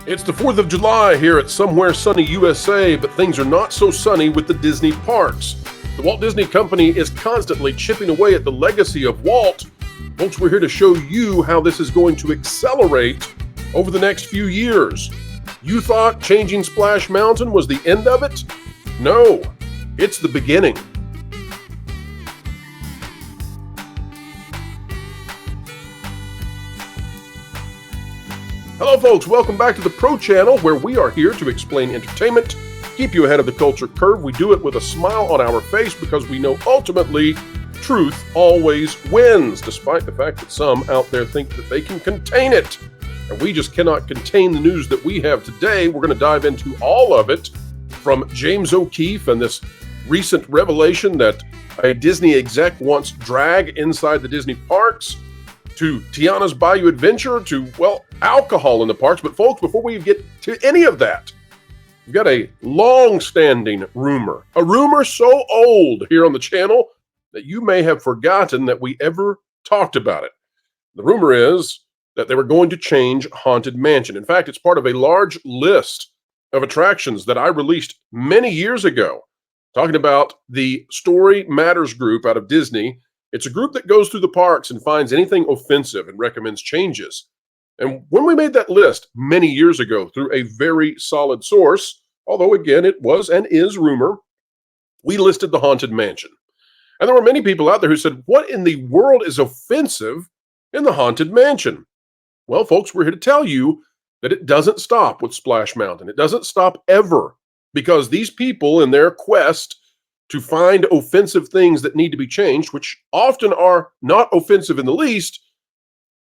It's the 4th of July here at somewhere sunny USA, but things are not so sunny with the Disney parks. The Walt Disney Company is constantly chipping away at the legacy of Walt. Folks, we're here to show you how this is going to accelerate over the next few years. You thought changing Splash Mountain was the end of it? No, it's the beginning. Hello folks, welcome back to the Pro Channel, where we are here to explain entertainment, keep you ahead of the culture curve. We do it with a smile on our face because we know ultimately truth always wins, despite the fact that some out there think that they can contain it. And we just cannot contain the news that we have today. We're going to dive into all of it, from James O'Keefe and this recent revelation that a Disney exec wants drag inside the Disney parks, to Tiana's Bayou Adventure, to, well, alcohol in the parks. But folks, before we get to any of that, we've got a long-standing rumor, a rumor so old here on the channel that you may have forgotten that we ever talked about it. The rumor is that they were going to change Haunted Mansion. In fact, it's part of a large list of attractions that I released many years ago, talking about the Story Matters group out of Disney. It's a group that goes through the parks and finds anything offensive and recommends changes. And when we made that list many years ago through a very solid source, although again it was and is rumor, we listed the Haunted Mansion. And there were many people out there who said, what in the world is offensive in the Haunted Mansion? Well, folks, we're here to tell you that it doesn't stop with Splash Mountain. It doesn't stop ever, because these people in their quest to find offensive things that need to be changed, which often are not offensive in the least,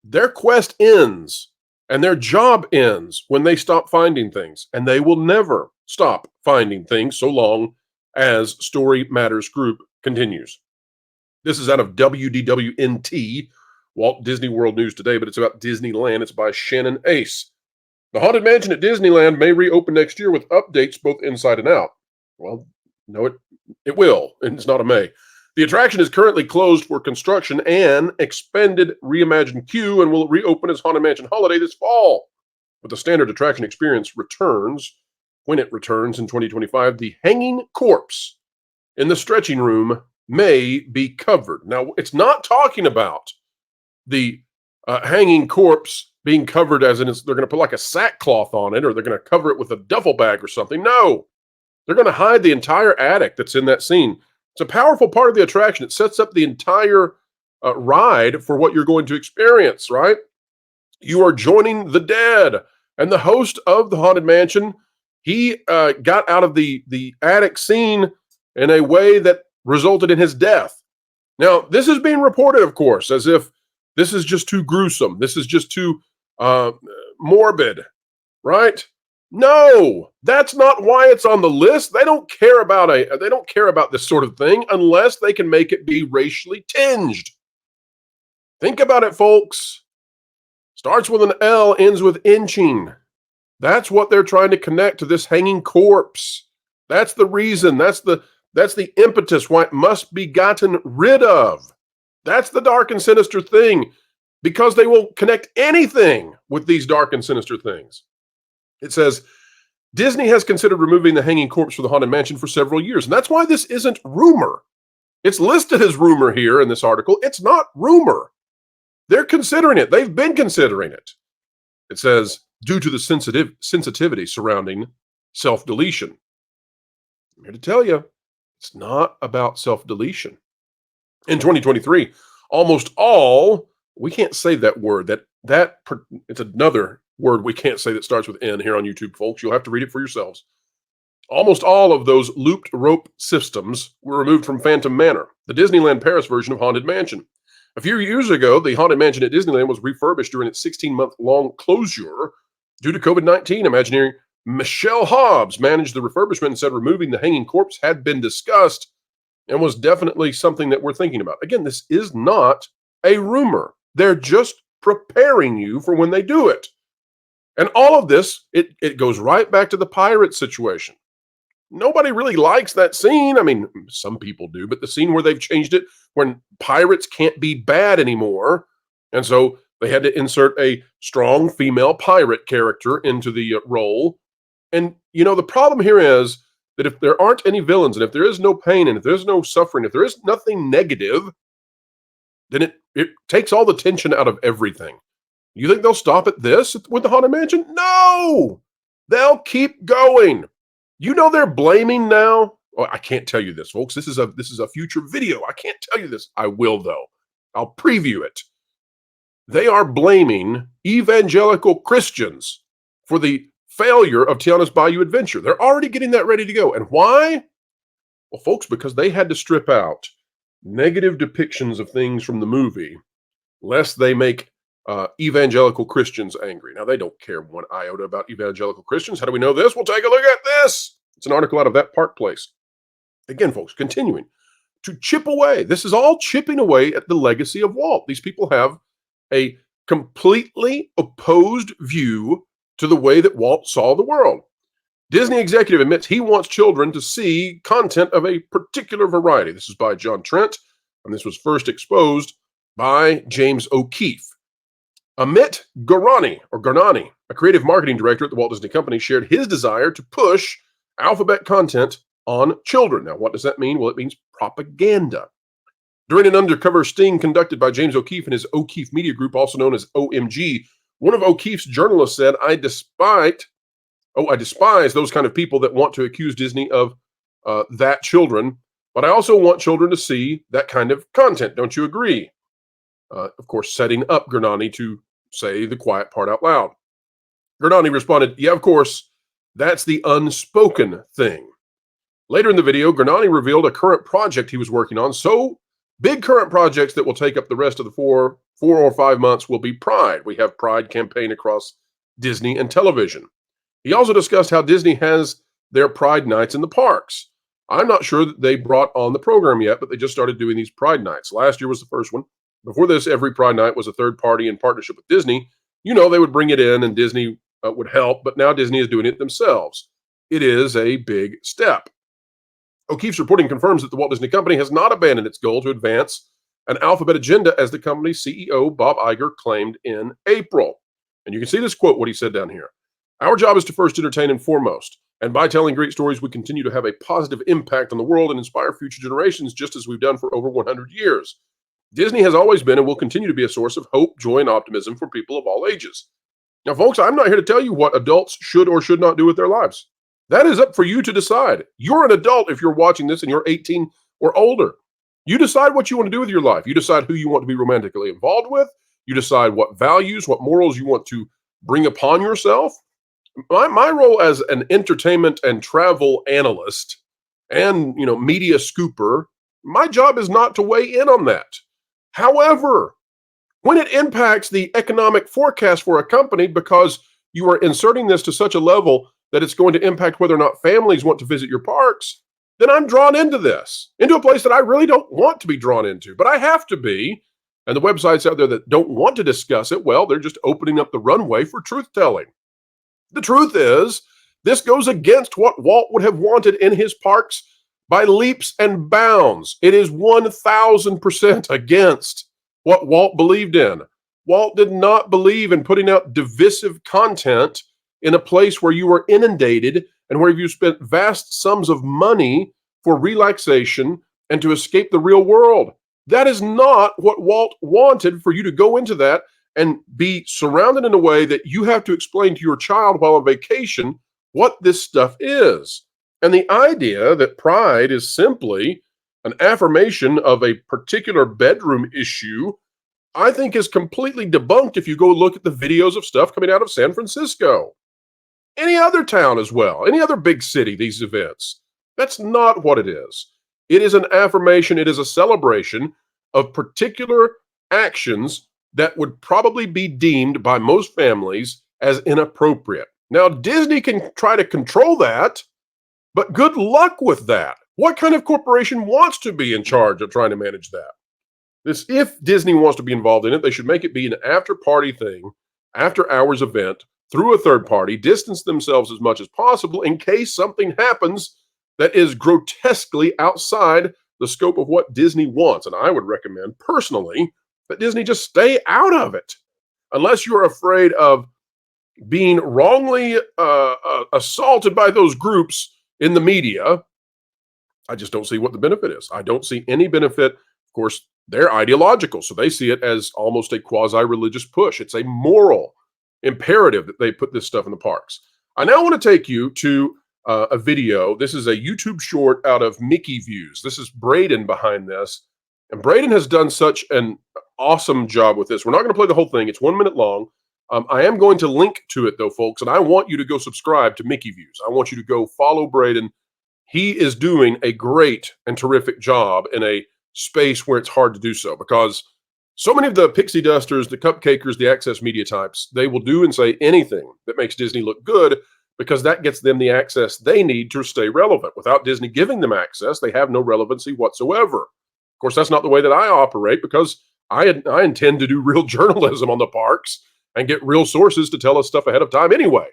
their quest ends and their job ends when they stop finding things. And they will never stop finding things so long as Story Matters Group continues. This is out of WDWNT, Walt Disney World News Today, but it's about Disneyland. It's by Shannon Ace. The Haunted Mansion at Disneyland may reopen next year with updates both inside and out. Well, no, it will, and it's not a may. The attraction is currently closed for construction and expanded reimagined queue, and will reopen as Haunted Mansion Holiday this fall. But the standard attraction experience returns when it returns in 2025. The hanging corpse in the stretching room may be covered. Now, it's not talking about the hanging corpse being covered as in they're going to put like a sackcloth on it, or they're going to cover it with a duffel bag or something. No. They're going to hide the entire attic that's in that scene. It's a powerful part of the attraction. It sets up the entire ride for what you're going to experience, right? You are joining the dead. And the host of the Haunted Mansion, he got out of the attic scene in a way that resulted in his death. Now, this is being reported, of course, as if this is just too gruesome. This is just too morbid, right? No, that's not why it's on the list. They don't care about this sort of thing unless they can make it be racially tinged. Think about it, folks. Starts with an L, ends with inching. That's what they're trying to connect to this hanging corpse. That's the reason. That's the impetus why it must be gotten rid of. That's the dark and sinister thing, because they will connect anything with these dark and sinister things. It says, Disney has considered removing the hanging corpse for the Haunted Mansion for several years. And that's why this isn't rumor. It's listed as rumor here in this article. It's not rumor. They're considering it. They've been considering it. It says, due to the sensitivity surrounding self-deletion. I'm here to tell you, it's not about self-deletion. In 2023, almost all, we can't say that word. It's another word we can't say that starts with N here on YouTube, folks. You'll have to read it for yourselves. Almost all of those looped rope systems were removed from Phantom Manor, the Disneyland Paris version of Haunted Mansion. A few years ago, the Haunted Mansion at Disneyland was refurbished during its 16-month-long closure due to COVID-19. Imagineering Michelle Hobbs managed the refurbishment and said removing the hanging corpse had been discussed and was definitely something that we're thinking about. Again, this is not a rumor. They're just preparing you for when they do it. And all of this, it goes right back to the pirate situation. Nobody really likes that scene. I mean, some people do, but the scene where they've changed it when pirates can't be bad anymore. And so They had to insert a strong female pirate character into the role. And, the problem here is that if there aren't any villains, and if there is no pain, and if there's no suffering, if there is nothing negative, then it takes all the tension out of everything. You think they'll stop at this with the Haunted Mansion? No! They'll keep going. They're blaming now. Oh, I can't tell you this, folks. This is a future video. I can't tell you this. I will, though. I'll preview it. They are blaming evangelical Christians for the failure of Tiana's Bayou Adventure. They're already getting that ready to go. And why? Well, folks, because they had to strip out negative depictions of things from the movie, lest they make evangelical Christians angry. Now, they don't care one iota about evangelical Christians. How do we know this? We'll take a look at this. It's an article out of That Park Place. Again, folks, continuing to chip away. This is all chipping away at the legacy of Walt. These people have a completely opposed view to the way that Walt saw the world. Disney executive admits he wants children to see content of a particular variety. This is by John Trent, and this was first exposed by James O'Keefe. Amit Garnani, a creative marketing director at the Walt Disney Company, shared his desire to push alphabet content on children. Now, what does that mean? Well, it means propaganda. During an undercover sting conducted by James O'Keefe and his O'Keefe Media Group, also known as OMG, one of O'Keefe's journalists said, I despise those kind of people that want to accuse Disney of that children, but I also want children to see that kind of content. Don't you agree? Of course, setting up Garnani to say the quiet part out loud. Garnani responded, yeah, of course, that's the unspoken thing. Later in the video, Garnani revealed a current project he was working on. So big current projects that will take up the rest of the four or 5 months will be Pride. We have Pride campaign across Disney and television. He also discussed how Disney has their Pride nights in the parks. I'm not sure that they brought on the program yet, but they just started doing these Pride nights. Last year was the first one. Before this, every Pride night was a third party in partnership with Disney. They would bring it in and Disney would help, but now Disney is doing it themselves. It is a big step. O'Keefe's reporting confirms that the Walt Disney Company has not abandoned its goal to advance an alphabet agenda, as the company's CEO, Bob Iger, claimed in April. And you can see this quote, what he said down here. Our job is to first entertain and foremost. And by telling great stories, we continue to have a positive impact on the world and inspire future generations, just as we've done for over 100 years. Disney has always been and will continue to be a source of hope, joy, and optimism for people of all ages. Now, folks, I'm not here to tell you what adults should or should not do with their lives. That is up for you to decide. You're an adult if you're watching this and you're 18 or older. You decide what you want to do with your life. You decide who you want to be romantically involved with. You decide what values, what morals you want to bring upon yourself. My role as an entertainment and travel analyst and, media scooper, my job is not to weigh in on that. However, when it impacts the economic forecast for a company because you are inserting this to such a level that it's going to impact whether or not families want to visit your parks, then I'm drawn into this, into a place that I really don't want to be drawn into, but I have to be. And the websites out there that don't want to discuss it, well, they're just opening up the runway for truth-telling. The truth is, this goes against what Walt would have wanted in his parks by leaps and bounds. It is 1,000% against what Walt believed in. Walt did not believe in putting out divisive content in a place where you were inundated and where you spent vast sums of money for relaxation and to escape the real world. That is not what Walt wanted, for you to go into that and be surrounded in a way that you have to explain to your child while on vacation what this stuff is. And the idea that Pride is simply an affirmation of a particular bedroom issue, I think is completely debunked if you go look at the videos of stuff coming out of San Francisco. Any other town as well, any other big city, these events. That's not what it is. It is an affirmation, it is a celebration of particular actions that would probably be deemed by most families as inappropriate. Now, Disney can try to control that, but good luck with that. What kind of corporation wants to be in charge of trying to manage that? If Disney wants to be involved in it, they should make it be an after-party thing, after-hours event, through a third party, distance themselves as much as possible in case something happens that is grotesquely outside the scope of what Disney wants. And I would recommend, personally, that Disney just stay out of it. unless you're afraid of being wrongly assaulted by those groups in the media, I just don't see what the benefit is. I don't see any benefit. Of course, they're ideological, so they see it as almost a quasi-religious push. It's a moral imperative that they put this stuff in the parks. I now want to take you to a video. This is a YouTube short out of Mickey Views. This is Brayden behind this. And Brayden has done such an awesome job with this. We're not going to play the whole thing. It's 1 minute long. I am going to link to it, though, folks, and I want you to go subscribe to Mickey Views. I want you to go follow Brayden. He is doing a great and terrific job in a space where it's hard to do so, because so many of the pixie dusters, the cupcakers, the access media types, they will do and say anything that makes Disney look good, because that gets them the access they need to stay relevant. Without Disney giving them access, they have no relevancy whatsoever. Of course, that's not the way that I operate, because I intend to do real journalism on the parks and get real sources to tell us stuff ahead of time anyway.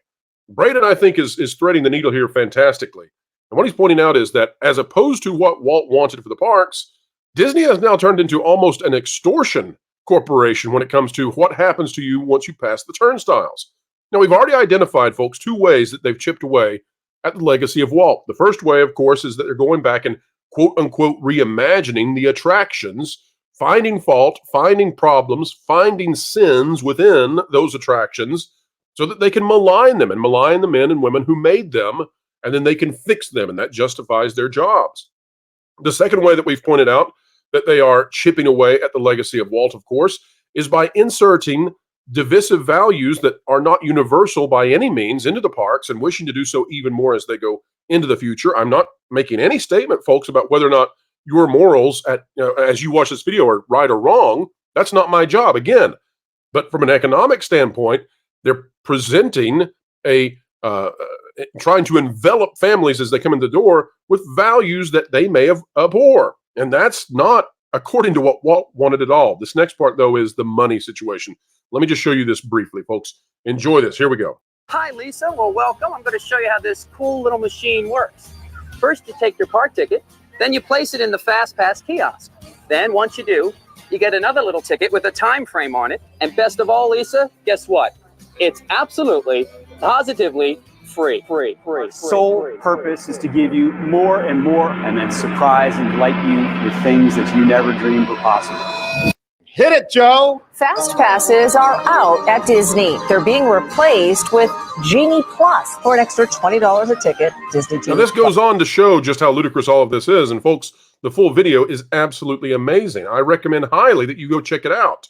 Brayden, I think, is threading the needle here fantastically. And what he's pointing out is that as opposed to what Walt wanted for the parks, Disney has now turned into almost an extortion corporation when it comes to what happens to you once you pass the turnstiles. Now, we've already identified, folks, two ways that they've chipped away at the legacy of Walt. The first way, of course, is that they're going back and quote-unquote reimagining the attractions, finding fault, finding problems, finding sins within those attractions so that they can malign them and malign the men and women who made them, and then they can fix them, and that justifies their jobs. The second way that we've pointed out that they are chipping away at the legacy of Walt, of course, is by inserting divisive values that are not universal by any means into the parks and wishing to do so even more as they go into the future. I'm not making any statement, folks, about whether or not your morals as you watch this video are right or wrong. That's not my job, again. But from an economic standpoint, they're presenting trying to envelop families as they come in the door with values that they may have abhor. And that's not according to what Walt wanted at all. This next part, though, is the money situation. Let me just show you this briefly, folks. Enjoy this. Here we go. Hi, Lisa. Well, welcome. I'm going to show you how this cool little machine works. First, you take your park ticket, then you place it in the Fast Pass kiosk. Then, once you do, you get another little ticket with a time frame on it. And best of all, Lisa, guess what? It's absolutely, positively free. Sole purpose is to give you more and more, and then surprise and delight you with things that you never dreamed were possible. Hit it, Joe! Fast passes are out at Disney. They're being replaced with Genie Plus for an extra $20 a ticket. Disney Genie. Now, this goes on to show just how ludicrous all of this is. And folks, the full video is absolutely amazing. I recommend highly that you go check it out.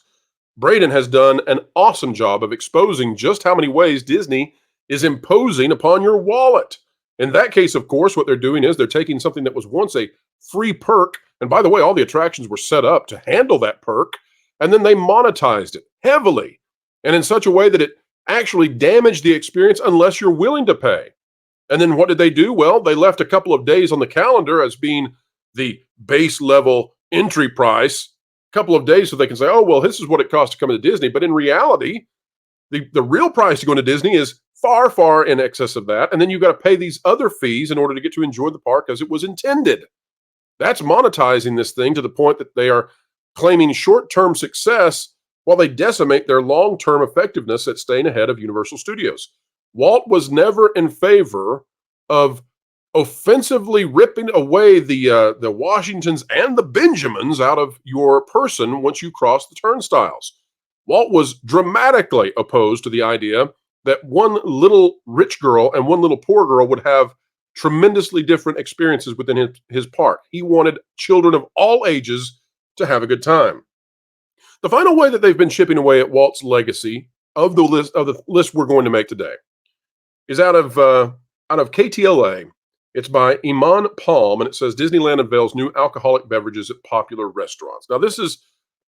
Brayden has done an awesome job of exposing just how many ways Disney is imposing upon your wallet. In that case, of course, what they're doing is they're taking something that was once a free perk, and by the way, all the attractions were set up to handle that perk, and then they monetized it heavily, and in such a way that it actually damaged the experience unless you're willing to pay. And then what did they do? Well, they left a couple of days on the calendar as being the base level entry price, a couple of days so they can say, oh, well, this is what it costs to come to Disney. But in reality, the real price to go to Disney is far, far in excess of that. And then you've got to pay these other fees in order to get to enjoy the park as it was intended. That's monetizing this thing to the point that they are claiming short-term success while they decimate their long-term effectiveness at staying ahead of Universal Studios. Walt was never in favor of offensively ripping away the Washingtons and the Benjamins out of your person once you cross the turnstiles. Walt was dramatically opposed to the idea that one little rich girl and one little poor girl would have tremendously different experiences within his park. He wanted children of all ages to have a good time. The final way that they've been chipping away at Walt's legacy of the list we're going to make today is out of KTLA. It's by Iman Palm, and it says Disneyland unveils new alcoholic beverages at popular restaurants. Now, this is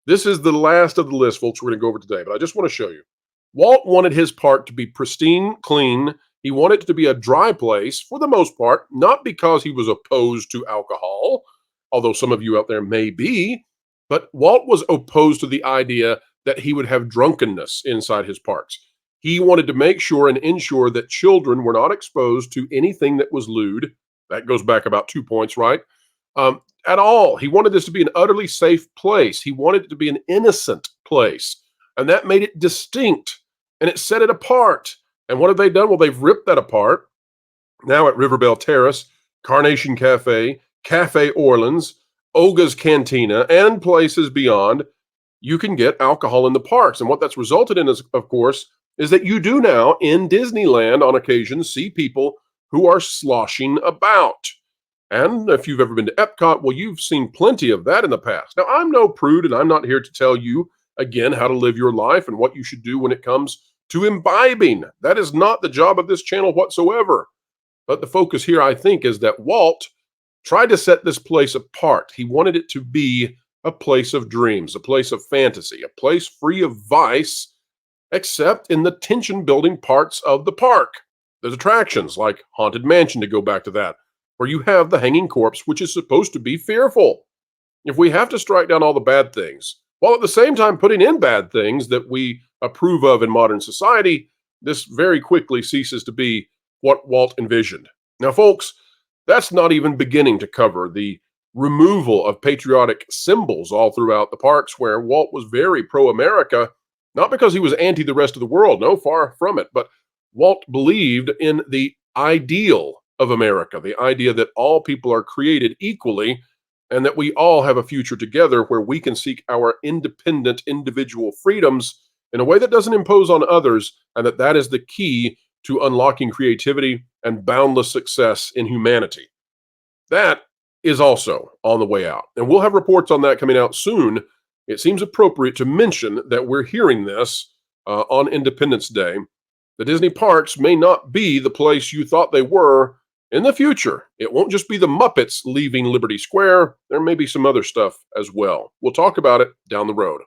the last of the list, folks, we're going to go over today, but I just want to show you. Walt wanted his park to be pristine, clean. He wanted it to be a dry place for the most part, not because he was opposed to alcohol, although some of you out there may be, but Walt was opposed to the idea that he would have drunkenness inside his parks. He wanted to make sure and ensure that children were not exposed to anything that was lewd. That goes back about 2 points, right? At all. He wanted this to be an utterly safe place. He wanted it to be an innocent place. And that made it distinct, and it set it apart. And what have they done? Well, they've ripped that apart. Now at Riverbell Terrace, Carnation Cafe, Cafe Orleans, Olga's Cantina, and places beyond, you can get alcohol in the parks. And what that's resulted in, is, of course, is that you do now in Disneyland on occasion see people who are sloshing about. And if you've ever been to Epcot, well, you've seen plenty of that in the past. Now, I'm no prude, and I'm not here to tell you, again, how to live your life and what you should do when it comes to imbibing. That is not the job of this channel whatsoever. But the focus here, I think, is that Walt tried to set this place apart. He wanted it to be a place of dreams, a place of fantasy, a place free of vice, except in the tension-building parts of the park. There's attractions like Haunted Mansion, to go back to that, where you have the hanging corpse, which is supposed to be fearful. If we have to strike down all the bad things, while at the same time putting in bad things that we approve of in modern society, this very quickly ceases to be what Walt envisioned. Now, folks, that's not even beginning to cover the removal of patriotic symbols all throughout the parks, where Walt was very pro-America, not because he was anti the rest of the world, no, far from it, but Walt believed in the ideal of America, the idea that all people are created equally and that we all have a future together where we can seek our independent individual freedoms in a way that doesn't impose on others, and that is the key to unlocking creativity and boundless success in humanity. That is also on the way out, and we'll have reports on that coming out soon. It seems appropriate to mention that we're hearing this on Independence Day. The Disney parks may not be the place you thought they were in the future. It won't just be the Muppets leaving Liberty Square. There may be some other stuff as well. We'll talk about it down the road.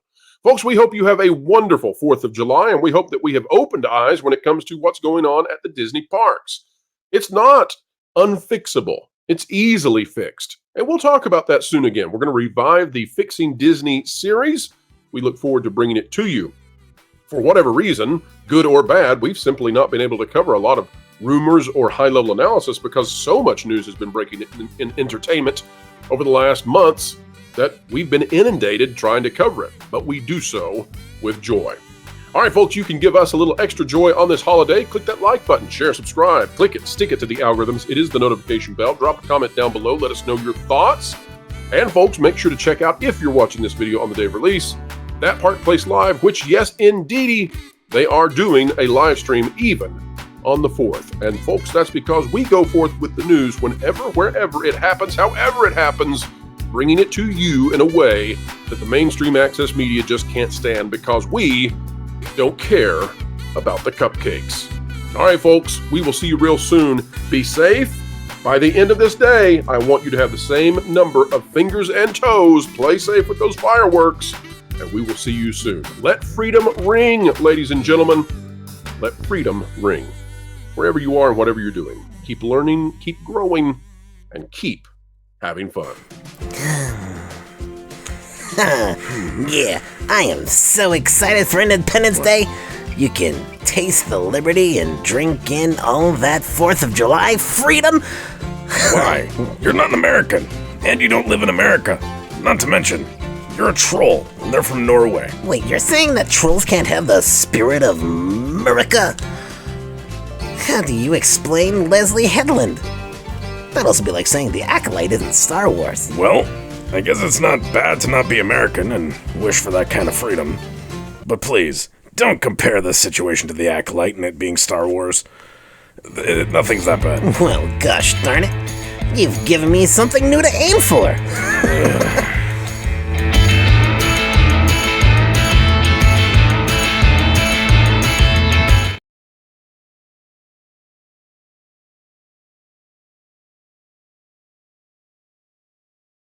Folks, we hope you have a wonderful 4th of July, and we hope that we have opened eyes when it comes to what's going on at the Disney parks. It's not unfixable. It's easily fixed. And we'll talk about that soon again. We're going to revive the Fixing Disney series. We look forward to bringing it to you. For whatever reason, good or bad, we've simply not been able to cover a lot of rumors or high-level analysis because so much news has been breaking in entertainment over the last months that we've been inundated trying to cover it, but we do so with joy. All right, folks, you can give us a little extra joy on this holiday. Click that like button, share, subscribe, click it, stick it to the algorithms. It is the notification bell. Drop a comment down below. Let us know your thoughts. And, folks, make sure to check out, if you're watching this video on the day of release, That Park Place Live, which, yes, indeedy, they are doing a live stream even on the 4th. And, folks, that's because we go forth with the news whenever, wherever it happens, however it happens, bringing it to you in a way that the mainstream access media just can't stand because we don't care about the cupcakes. All right, folks, we will see you real soon. Be safe. By the end of this day, I want you to have the same number of fingers and toes. Play safe with those fireworks, and we will see you soon. Let freedom ring, ladies and gentlemen. Let freedom ring. Wherever you are and whatever you're doing, keep learning, keep growing, and keep having fun. Yeah, I am so excited for Independence Day. You can taste the liberty and drink in all that 4th of July freedom. Why? You're not an American, and you don't live in America. Not to mention, you're a troll, and they're from Norway. Wait, you're saying that trolls can't have the spirit of America? How do you explain Leslie Headland? That'd also be like saying the Acolyte isn't Star Wars. Well, I guess it's not bad to not be American and wish for that kind of freedom. But please, don't compare this situation to the Acolyte and it being Star Wars. Nothing's that bad. Well, gosh darn it. You've given me something new to aim for.